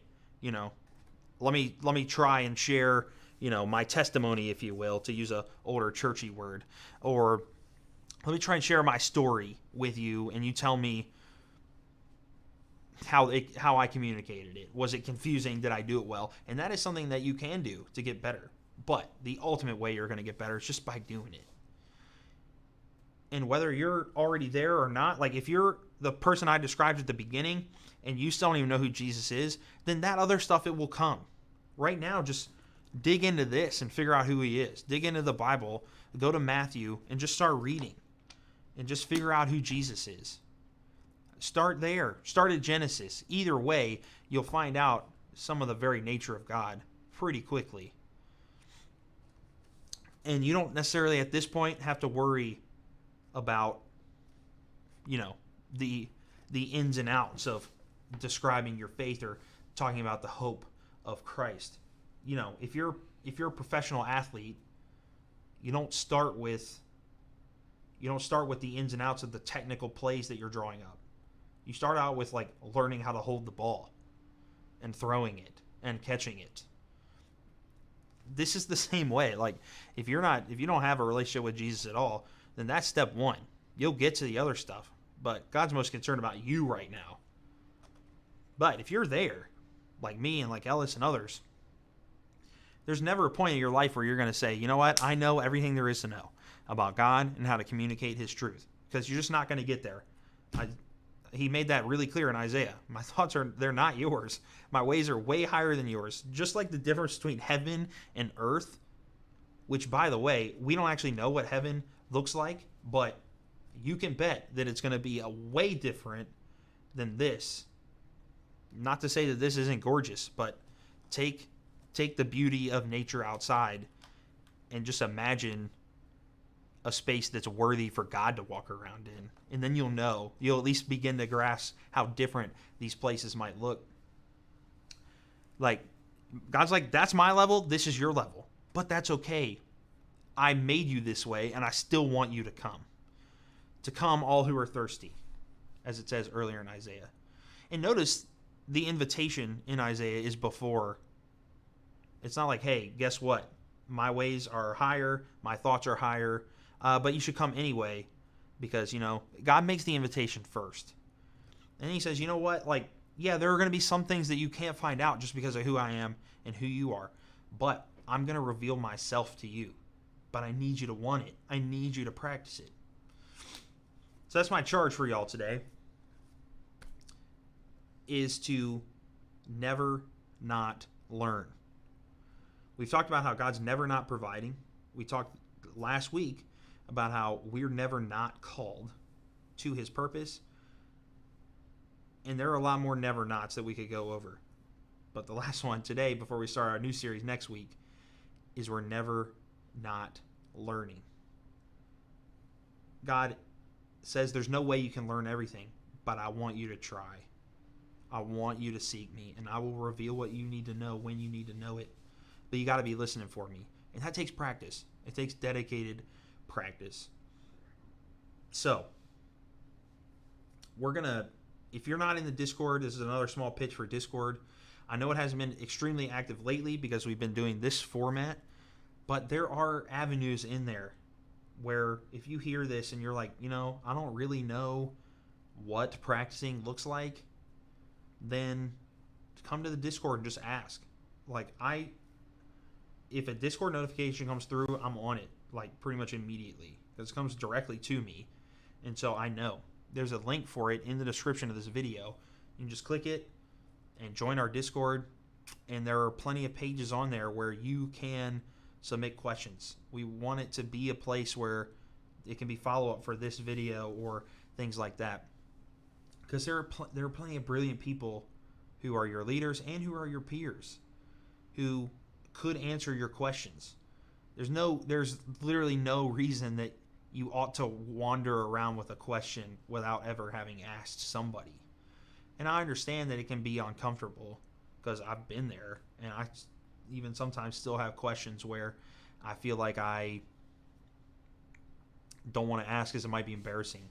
let me try and share, my testimony, if you will, to use a older churchy word, or let me try and share my story with you, and you tell me how I communicated it. Was it confusing? Did I do it well? And that is something that you can do to get better. But the ultimate way you're going to get better is just by doing it. And whether you're already there or not, like if you're the person I described at the beginning and you still don't even know who Jesus is, then that other stuff, it will come. Right now, just dig into this and figure out who he is. Dig into the Bible, go to Matthew, and just start reading. And just figure out who Jesus is. Start there. Start at Genesis. Either way, you'll find out some of the very nature of God pretty quickly. And you don't necessarily at this point have to worry about, the ins and outs of describing your faith or talking about the hope of Christ. If you're a professional athlete, you don't start with the ins and outs of the technical plays that you're drawing up. You start out with like learning how to hold the ball and throwing it and catching it. This is the same way. Like if you don't have a relationship with Jesus at all, then that's step one. You'll get to the other stuff, but God's most concerned about you right now. But if you're there, like me and like Ellis and others, there's never a point in your life where you're going to say, you know what, I know everything there is to know about God and how to communicate his truth, because you're just not going to get there. He made that really clear in Isaiah. My thoughts they're not yours. My ways are way higher than yours. Just like the difference between heaven and earth, which, by the way, we don't actually know what heaven looks like, but you can bet that it's going to be a way different than this. Not to say that this isn't gorgeous, but take the beauty of nature outside and just imagine a space that's worthy for God to walk around in. And then you'll at least begin to grasp how different these places might look. Like, God's like, that's my level, this is your level. But that's okay. I made you this way, and I still want you to come. To come, all who are thirsty, as it says earlier in Isaiah. And notice the invitation in Isaiah is before. It's not like, hey, guess what? My ways are higher, my thoughts are higher, but you should come anyway, because, God makes the invitation first. And he says, you know what? Like, yeah, there are going to be some things that you can't find out just because of who I am and who you are. But I'm going to reveal myself to you. But I need you to want it. I need you to practice it. So that's my charge for y'all today, is to never not learn. We've talked about how God's never not providing. We talked last week about how we're never not called to his purpose. And there are a lot more never nots that we could go over. But the last one today, before we start our new series next week, is we're never not learning. God says there's no way you can learn everything, but I want you to try. I want you to seek me, and I will reveal what you need to know when you need to know it. But you got to be listening for me. And that takes practice. It takes dedicated practice. So, if you're not in the Discord, this is another small pitch for Discord. I know it hasn't been extremely active lately because we've been doing this format, but there are avenues in there where if you hear this and you're like, I don't really know what practicing looks like, then come to the Discord and just ask. Like, if a Discord notification comes through, I'm on it, like, pretty much immediately, because it comes directly to me, and so I know. There's a link for it in the description of this video. You can just click it and join our Discord, and there are plenty of pages on there where you can submit questions. We want it to be a place where it can be follow-up for this video or things like that, because there are plenty of brilliant people who are your leaders and who are your peers, who could answer your questions. There's literally no reason that you ought to wander around with a question without ever having asked somebody. And I understand that it can be uncomfortable because I've been there, and I even sometimes still have questions where I feel like I don't want to ask because it might be embarrassing.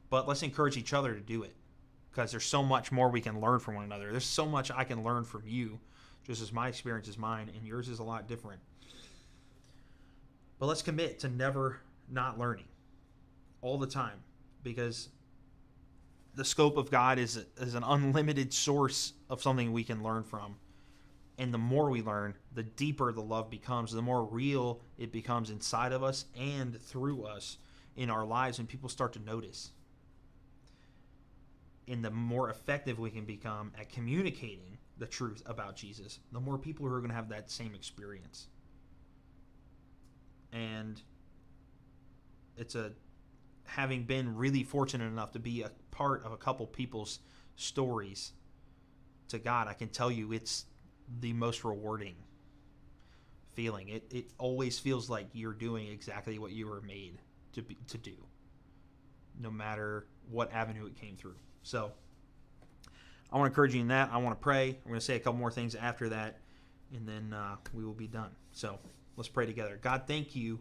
But let's encourage each other to do it, because there's so much more we can learn from one another. There's so much I can learn from you, just as my experience is mine, and yours is a lot different. But let's commit to never not learning all the time, because the scope of God is an unlimited source of something we can learn from. And the more we learn, the deeper the love becomes, the more real it becomes inside of us and through us in our lives, and people start to notice. And the more effective we can become at communicating the truth about Jesus, the more people are going to have that same experience. And it's having been really fortunate enough to be a part of a couple people's stories to God, I can tell you it's the most rewarding feeling. It always feels like you're doing exactly what you were made to do, no matter what avenue it came through. So I want to encourage you in that. I want to pray. I'm going to say a couple more things after that, and then we will be done. So let's pray together. God, thank you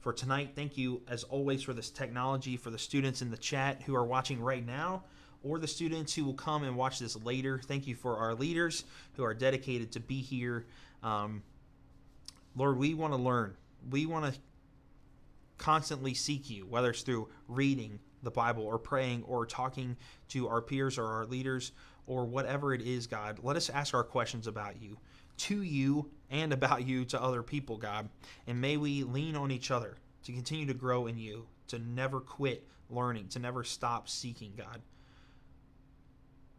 for tonight. Thank you, as always, for this technology, for the students in the chat who are watching right now, or the students who will come and watch this later. Thank you for our leaders who are dedicated to be here. Lord, we want to learn. We want to constantly seek you, whether it's through reading the Bible or praying or talking to our peers or our leaders or whatever it is, God. Let us ask our questions about you, to you, and about you to other people, God. And may we lean on each other to continue to grow in you, to never quit learning, to never stop seeking, God.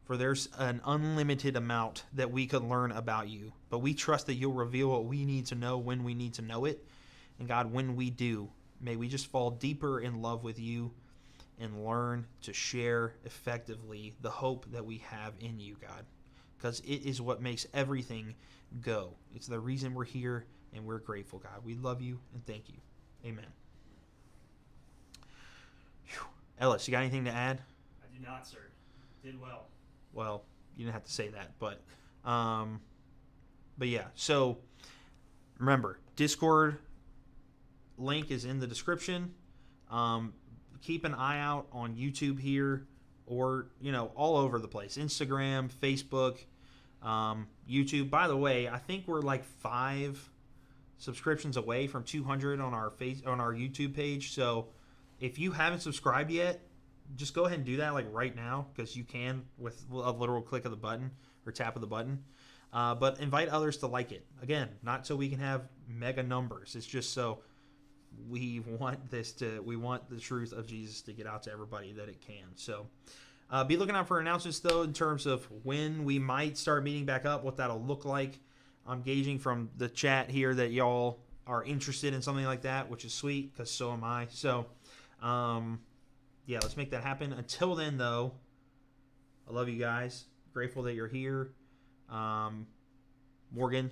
For there's an unlimited amount that we could learn about you, but we trust that you'll reveal what we need to know when we need to know it. And God, when we do, may we just fall deeper in love with you and learn to share effectively the hope that we have in you, God, because it is what makes everything go. It's the reason we're here, and we're grateful, God. We love you and thank you. Amen. Whew. Ellis, you got anything to add? I do not, sir. Did well. Well, you didn't have to say that, but yeah. So remember, Discord link is in the description. Keep an eye out on YouTube here, or all over the place. Instagram, Facebook, YouTube. By the way, I think we're like 5 subscriptions away from 200 on our YouTube page. So if you haven't subscribed yet, just go ahead and do that like right now, because you can with a literal click of the button or tap of the button. But invite others to like it. Again, not so we can have mega numbers. It's just so we want the truth of Jesus to get out to everybody that it can. So be looking out for announcements, though, in terms of when we might start meeting back up, what that'll look like. I'm gauging from the chat here that y'all are interested in something like that, which is sweet, because so am I. So yeah, let's make that happen. Until then, though, I love you guys. Grateful that you're here. Morgan,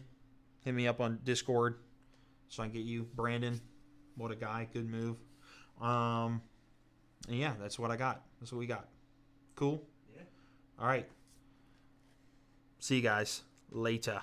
hit me up on Discord so I can get you. Brandon, what a guy. Good move. And yeah, that's what I got. That's what we got. Cool? Yeah. All right. See you guys later.